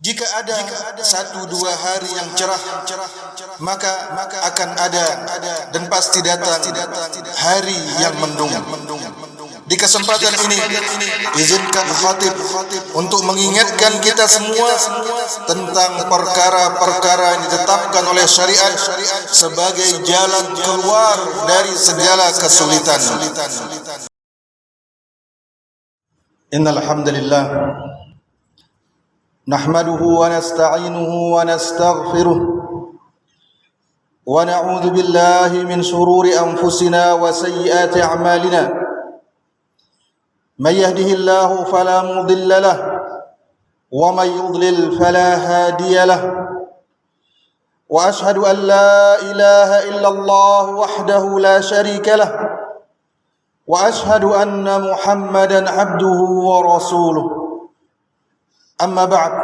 Jika ada satu dua hari yang cerah, maka akan ada dan pasti datang hari yang mendung. Di kesempatan ini, izinkan khatib untuk mengingatkan kita semua tentang perkara-perkara yang ditetapkan oleh syariat sebagai jalan keluar dari segala kesulitan. Innal hamdalillah nahmaduhu wa nasta'inuhu wa nastaghfiruh wa na'udzu billahi min shururi anfusina wa sayyiati a'malina. Man yahdihillahu fala mudilla lahu wa man yudlil fala hadiya lahu. Wa ashhadu an la ilaha illallah wahdahu la syarika lahu wa ashhadu anna Muhammadan abduhu wa rasuluh. Amma ba'd.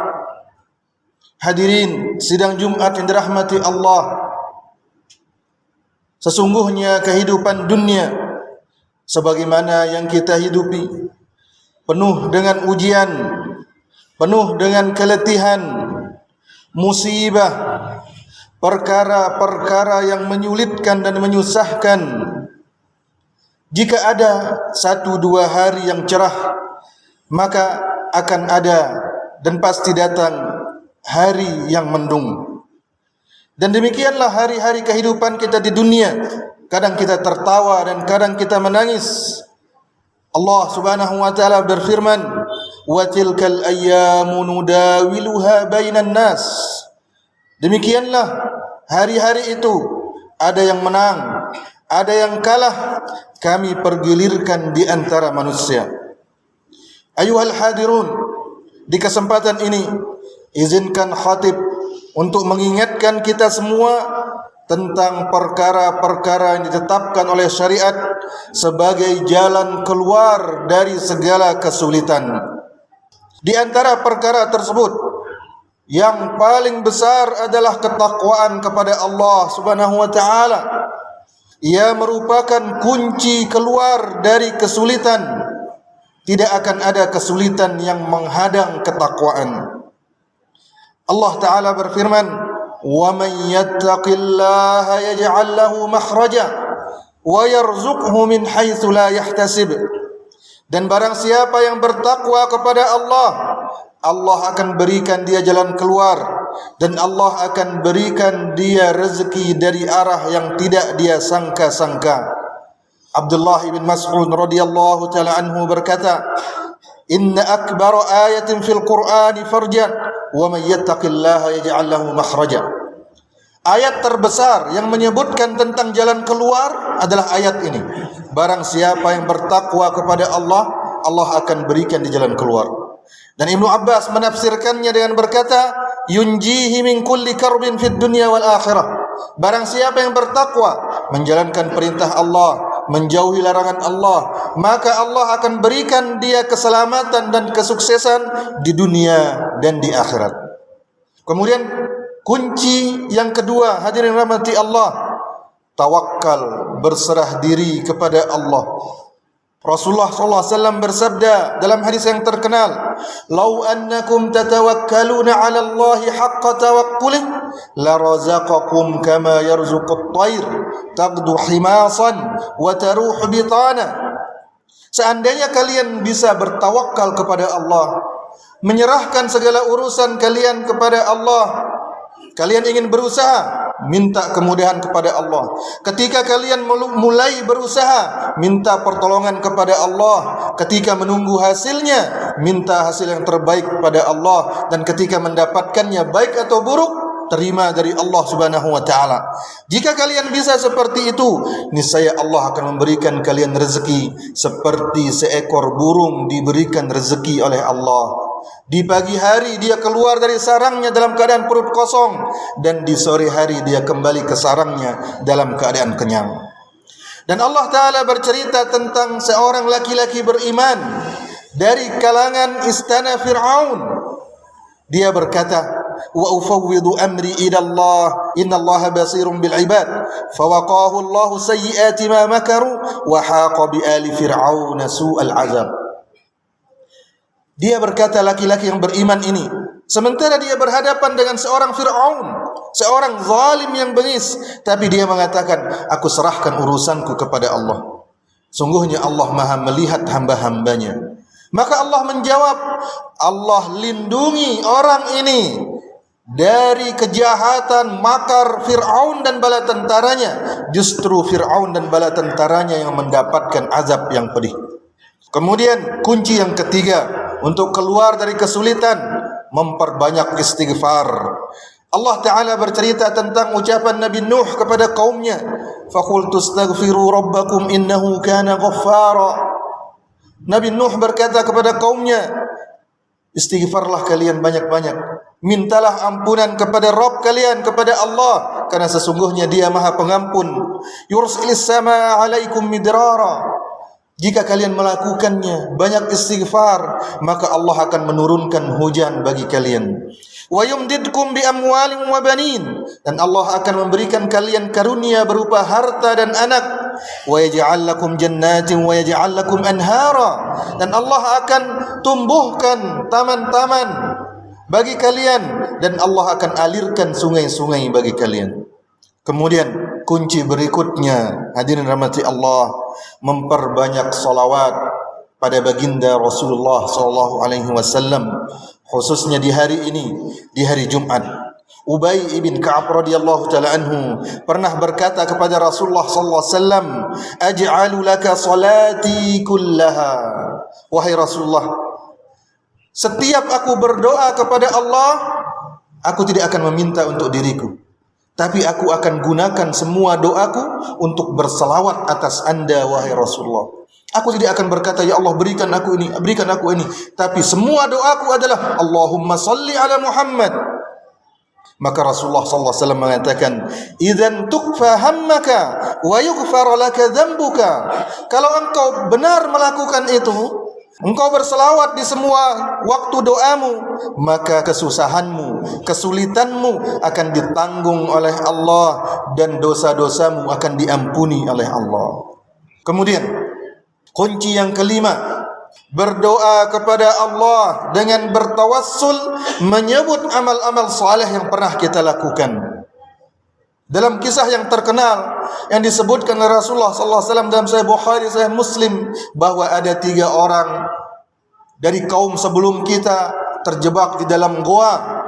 Hadirin sidang Jumat yang dirahmati Allah, sesungguhnya kehidupan dunia sebagaimana yang kita hidupi penuh dengan ujian, penuh dengan keletihan, musibah, perkara-perkara yang menyulitkan dan menyusahkan. Jika ada satu dua hari yang cerah, maka akan ada dan pasti datang hari yang mendung. Dan demikianlah hari-hari kehidupan kita di dunia. Kadang kita tertawa dan kadang kita menangis. Allah Subhanahu wa taala berfirman, "Wa tilkal ayyamu nudawiluha bainan nas." Demikianlah hari-hari itu, ada yang menang, ada yang kalah, kami pergilirkan di antara manusia. Ayuhal hadirun, di kesempatan ini izinkan khatib untuk mengingatkan kita semua tentang perkara-perkara yang ditetapkan oleh syariat sebagai jalan keluar dari segala kesulitan. Di antara perkara tersebut, yang paling besar adalah ketakwaan kepada Allah Subhanahu wa taala. Ia merupakan kunci keluar dari kesulitan. Tidak akan ada kesulitan yang menghadang ketakwaan. Allah Ta'ala berfirman, وَمَنْ يَتَّقِ اللَّهَ يَجْعَلْ لَهُ مَخْرَجًا وَيَرْزُقْهُ مِنْ حَيْثُ لَا يَحْتَسِبُ. Dan barang siapa yang bertakwa kepada Allah, Allah akan berikan dia jalan keluar, dan Allah akan berikan dia rezeki dari arah yang tidak dia sangka-sangka. Abdullah bin Mas'ud radhiyallahu ta'ala anhu berkata, "Inna akbar ayatin fil Qur'ani farjan, wa man yattaqillaha yaj'al lahu makhraja." Ayat terbesar yang menyebutkan tentang jalan keluar adalah ayat ini. Barang siapa yang bertakwa kepada Allah, Allah akan berikan di jalan keluar. Dan Ibnu Abbas menafsirkannya dengan berkata, "Yunjihi min kulli karbin fid dunya wal akhirah." Barang siapa yang bertakwa, menjalankan perintah Allah, menjauhi larangan Allah, maka Allah akan berikan dia keselamatan dan kesuksesan di dunia dan di akhirat. Kemudian kunci yang kedua, hadirin rahmati Allah, tawakal, berserah diri kepada Allah. Rasulullah SAW bersabda dalam hadis yang terkenal, "Lau annakum tatawakkaluna 'ala Allahi haqqa tawakkulih, la razaqakum kama yarzuqut tayr, taqdu himasan wa taruhu bitana." Seandainya kalian bisa bertawakal kepada Allah, menyerahkan segala urusan kalian kepada Allah, kalian ingin berusaha, minta kemudahan kepada Allah. Ketika kalian mulai berusaha, minta pertolongan kepada Allah. Ketika menunggu hasilnya, minta hasil yang terbaik kepada Allah. Dan ketika mendapatkannya, baik atau buruk, terima dari Allah Subhanahu wa taala. Jika kalian bisa seperti itu, niscaya Allah akan memberikan kalian rezeki seperti seekor burung diberikan rezeki oleh Allah. Di pagi hari dia keluar dari sarangnya dalam keadaan perut kosong, dan di sore hari dia kembali ke sarangnya dalam keadaan kenyang. Dan Allah Ta'ala bercerita tentang seorang laki-laki beriman dari kalangan istana Fir'aun. Dia berkata, "Wa ufawwidu amri ila Allah, innallaha basirun bil ibad." Fawaqahu Allahu sayyiati ma makaru wa haqa bi ali fir'aun su'al azab. Dia berkata, laki-laki yang beriman ini, Sementara dia berhadapan dengan seorang Fir'aun, seorang zalim yang bengis, tapi dia mengatakan, aku serahkan urusanku kepada Allah. Sungguhnya Allah Maha melihat hamba-hambanya. Maka Allah menjawab, Allah lindungi orang ini dari kejahatan makar Fir'aun dan bala tentaranya. Justru Fir'aun dan bala tentaranya yang mendapatkan azab yang pedih. Kemudian kunci yang ketiga untuk keluar dari kesulitan, memperbanyak istighfar. Allah Ta'ala bercerita tentang ucapan Nabi Nuh kepada kaumnya, فَقُلْتُ اسْتَغْفِرُوا رَبَّكُمْ إِنَّهُ كَانَ غَفَّارًا. Nabi Nuh berkata kepada kaumnya, istighfarlah kalian banyak-banyak, mintalah ampunan kepada Rabb kalian, kepada Allah, karena sesungguhnya Dia Maha Pengampun. Yursilis sama 'alaikum midrara. Jika kalian melakukannya, banyak istighfar, maka Allah akan menurunkan hujan bagi kalian. Wa yumdidkum bi amwalin wa banin, dan Allah akan memberikan kalian karunia berupa harta dan anak. Wa yaj'al lakum jannatin wa yaj'al lakum anhara, dan Allah akan tumbuhkan taman-taman bagi kalian, dan Allah akan alirkan sungai-sungai bagi kalian. Kemudian kunci berikutnya, hadirin rahmati Allah, memperbanyak salawat pada baginda Rasulullah sallallahu alaihi wasallam, khususnya di hari ini, di hari Jumat. Ubay ibn Ka'ab radhiyallahu taala anhu pernah berkata kepada Rasulullah sallallahu alaihi wasallam, "Aj'alu laka salati kullaha." Wahai Rasulullah, setiap aku berdoa kepada Allah, aku tidak akan meminta untuk diriku, tapi aku akan gunakan semua doaku untuk berselawat atas Anda, wahai Rasulullah. Aku tidak akan berkata, ya Allah berikan aku ini, berikan aku ini, tapi semua doaku adalah Allahumma salli ala Muhammad. Maka Rasulullah sallallahu alaihi wasallam mengatakan, "Idzan tukfa hammaka wa yughfar laka dzambuka." Kalau engkau benar melakukan itu, engkau berselawat di semua waktu doamu, maka kesusahanmu, kesulitanmu akan ditanggung oleh Allah, dan dosa-dosamu akan diampuni oleh Allah. Kemudian kunci yang kelima, berdoa kepada Allah dengan bertawassul, menyebut amal-amal saleh yang pernah kita lakukan. Dalam kisah yang terkenal yang disebutkan oleh Rasulullah sallallahu alaihi wasallam dalam Sahih Bukhari, Sahih Muslim, bahwa ada 3 orang dari kaum sebelum kita terjebak di dalam goa.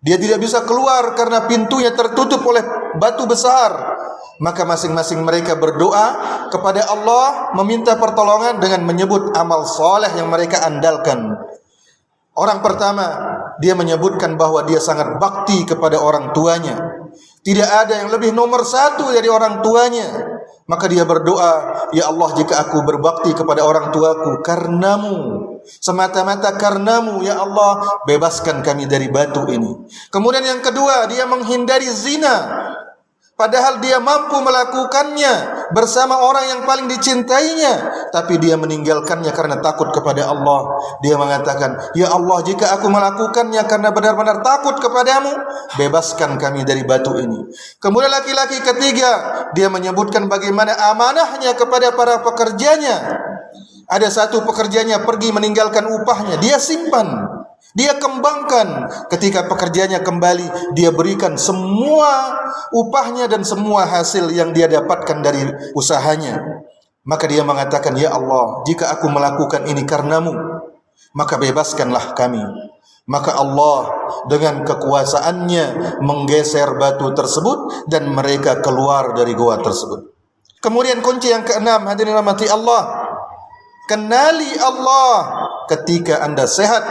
Dia tidak bisa keluar karena pintunya tertutup oleh batu besar. Maka masing-masing mereka berdoa kepada Allah, meminta pertolongan dengan menyebut amal soleh yang mereka andalkan. Orang pertama, dia menyebutkan bahwa dia sangat bakti kepada orang tuanya. Tidak ada yang lebih nomor 1 dari orang tuanya. Maka dia berdoa, ya Allah, jika aku berbakti kepada orang tuaku karenamu, semata-mata karenamu, ya Allah, bebaskan kami dari batu ini. Kemudian yang kedua, dia menghindari zina, padahal dia mampu melakukannya bersama orang yang paling dicintainya, tapi dia meninggalkannya karena takut kepada Allah. Dia mengatakan, ya Allah, jika aku melakukannya karena benar-benar takut kepadamu, bebaskan kami dari batu ini. Kemudian laki-laki ketiga, dia menyebutkan bagaimana amanahnya kepada para pekerjanya. Ada satu pekerjanya pergi meninggalkan upahnya, dia simpan, dia kembangkan. Ketika pekerjanya kembali, dia berikan semua upahnya dan semua hasil yang dia dapatkan dari usahanya. Maka dia mengatakan, ya Allah, jika aku melakukan ini karenamu, maka bebaskanlah kami. Maka Allah dengan kekuasaannya menggeser batu tersebut dan mereka keluar dari goa tersebut. Kemudian kunci yang keenam, hadirin rahmati Allah, kenali Allah ketika Anda sehat,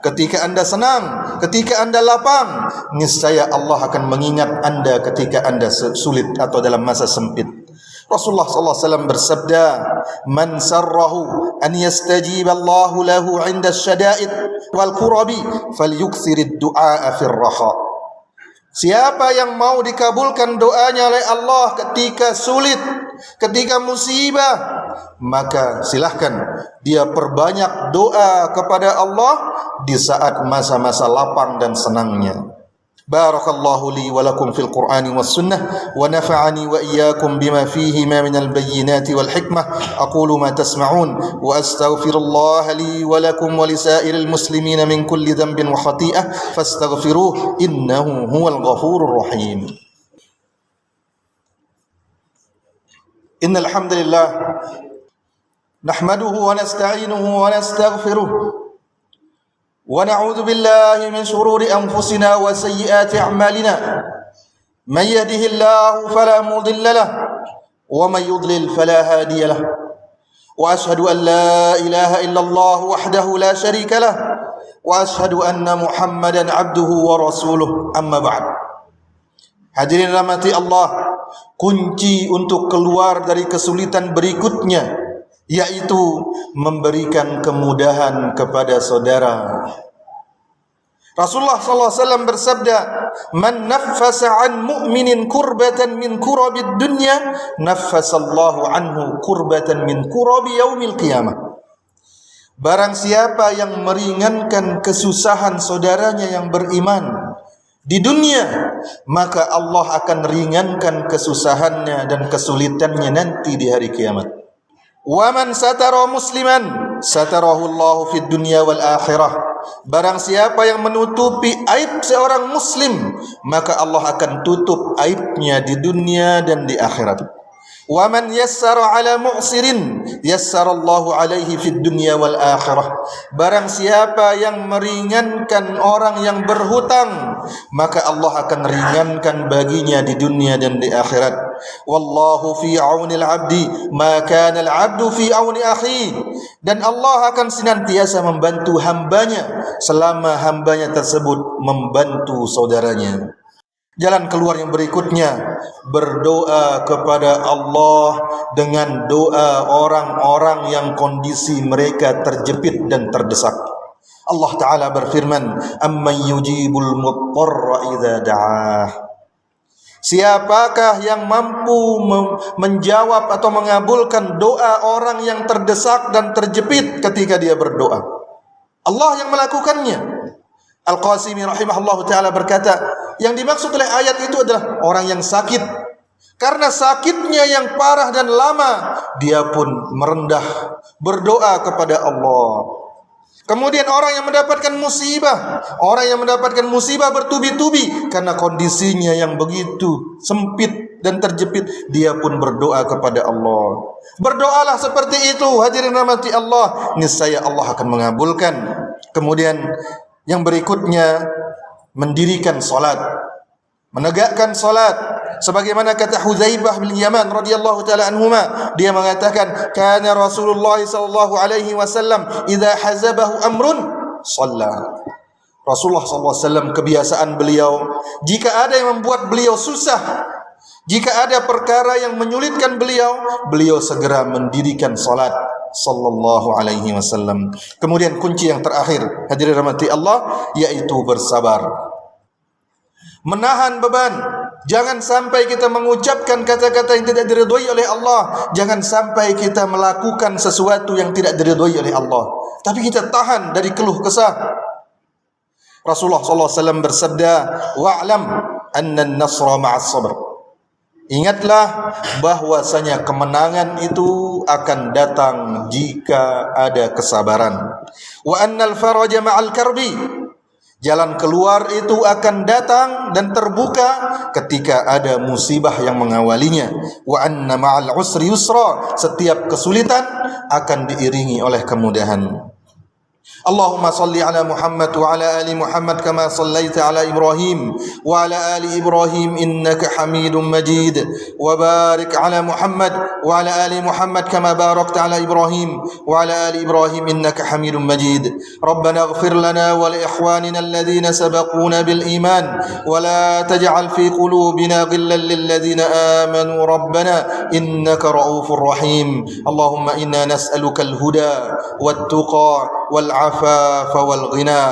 ketika Anda senang, ketika Anda lapang. Niscaya Allah akan mengingat Anda ketika Anda sulit atau dalam masa sempit. Rasulullah sallallahu alaihi wasallam bersabda, "Man sarrahu an yastajiba Allahu lahu 'inda asy-syada'id wal qurabi falyuksirid du'a fir raha." Siapa yang mau dikabulkan doanya oleh Allah ketika sulit, ketika musibah, maka silahkan dia perbanyak doa kepada Allah di saat masa-masa lapang dan senangnya. Barakallahu li wa lakum fil Qur'ani was sunnah wa nafa'ani wa iyyakum bima fihi ma minal bayyinati wal hikmah. Aqulu ma tasma'un wa astaghfirullaha li wa lakum wa lisairil muslimina min kulli dhanbin wa khati'ah fastaghfiruhu innahu huwal ghafurur rahim. Innal hamdalillah nahmaduhu wa nasta'inuhu wa nastaghfiruh ونعوذ بالله من شرور أنفسنا وسيئات أعمالنا من يهده الله فلا مضل له ومن يضلل فلا هادي له وأشهد أن لا إله إلا الله وحده لا شريك له وأشهد أن محمدا عبده ورسوله أما بعد. Hadirin rahmati Allah, kunci untuk keluar dari kesulitan berikutnya yaitu memberikan kemudahan kepada saudara. Rasulullah sallallahu alaihi wasallam bersabda, "Man naffasa 'an mu'minin kurbatan min kurabid dunya, naffasallahu anhu kurbatan min kurabi yaumil qiyamah." Barang siapa yang meringankan kesusahan saudaranya yang beriman di dunia, maka Allah akan ringankan kesusahannya dan kesulitannya nanti di hari kiamat. Wa man satara musliman satarahu Allah fid dunya wal akhirah. Barang siapa yang menutupi aib seorang muslim, maka Allah akan tutup aibnya di dunia dan di akhirat. Wa man yassara ala mu'sirin yassara Allahu alaihi fid dunya wal akhirah. Barang siapa yang meringankan orang yang berhutang, maka Allah akan ringankan baginya di dunia dan di akhirat. Wallahu fi aunil abdi ma kana al abdu fi auni akhi. Dan Allah akan senantiasa membantu hambanya selama hambanya tersebut membantu saudaranya. Jalan keluar yang berikutnya, berdoa kepada Allah dengan doa orang-orang yang kondisi mereka terjepit dan terdesak. Allah Ta'ala berfirman, "Amman yujibul muttarra idza da'ah." Siapakah yang mampu menjawab atau mengabulkan doa orang yang terdesak dan terjepit ketika dia berdoa? Allah yang melakukannya. Al-Qasimi rahimahullah ta'ala berkata, yang dimaksud oleh ayat itu adalah orang yang sakit. Karena sakitnya yang parah dan lama, dia pun merendah berdoa kepada Allah. Kemudian orang yang mendapatkan musibah bertubi-tubi karena kondisinya yang begitu sempit dan terjepit, dia pun berdoa kepada Allah. Berdoalah seperti itu, hadirin rahmati Allah, niscaya Allah akan mengabulkan. Kemudian yang berikutnya, mendirikan salat, menegakkan salat. Sebagaimana kata Hudzaifah bin Yaman radhiyallahu taala anhuma, dia mengatakan, "Kana Rasulullah sallallahu alaihi wasallam idza hazabahu amrun shalla." Rasulullah sallallahu alaihi wasallam kebiasaan beliau, jika ada yang membuat beliau susah, jika ada perkara yang menyulitkan beliau, beliau segera mendirikan salat sallallahu alaihi wasallam. Kemudian kunci yang terakhir, hadirin rahmati Allah, yaitu bersabar. Menahan beban. Jangan sampai kita mengucapkan kata-kata yang tidak diridhoi oleh Allah. Jangan sampai kita melakukan sesuatu yang tidak diridhoi oleh Allah, tapi kita tahan dari keluh kesah. Rasulullah sallallahu alaihi wasallam bersabda, "Wa'lam anna an-nasra ma'as sabr." Ingatlah bahwasanya kemenangan itu akan datang jika ada kesabaran. Wa annal faraja ma'al karbi. Jalan keluar itu akan datang dan terbuka ketika ada musibah yang mengawalinya. Wa anna ma'al usri yusra. Setiap kesulitan akan diiringi oleh kemudahan. Allahumma salli ala Muhammad wa ala ali Muhammad kama sallaita ala Ibrahim wa ala ali Ibrahim innaka Hamidum Majid, wa barik ala Muhammad wa ala ali Muhammad kama barakta ala Ibrahim wa ala ali Ibrahim innaka Hamidum Majid. Rabbana ighfir lana wa li ikhwanina alladhina sabaquna bil iman wa la taj'al fi qulubina ghillan lil ladzina amanu rabbana innaka ra'ufur rahim. Allahumma inna nas'aluka al huda wat tuqa wal العفاف والغنى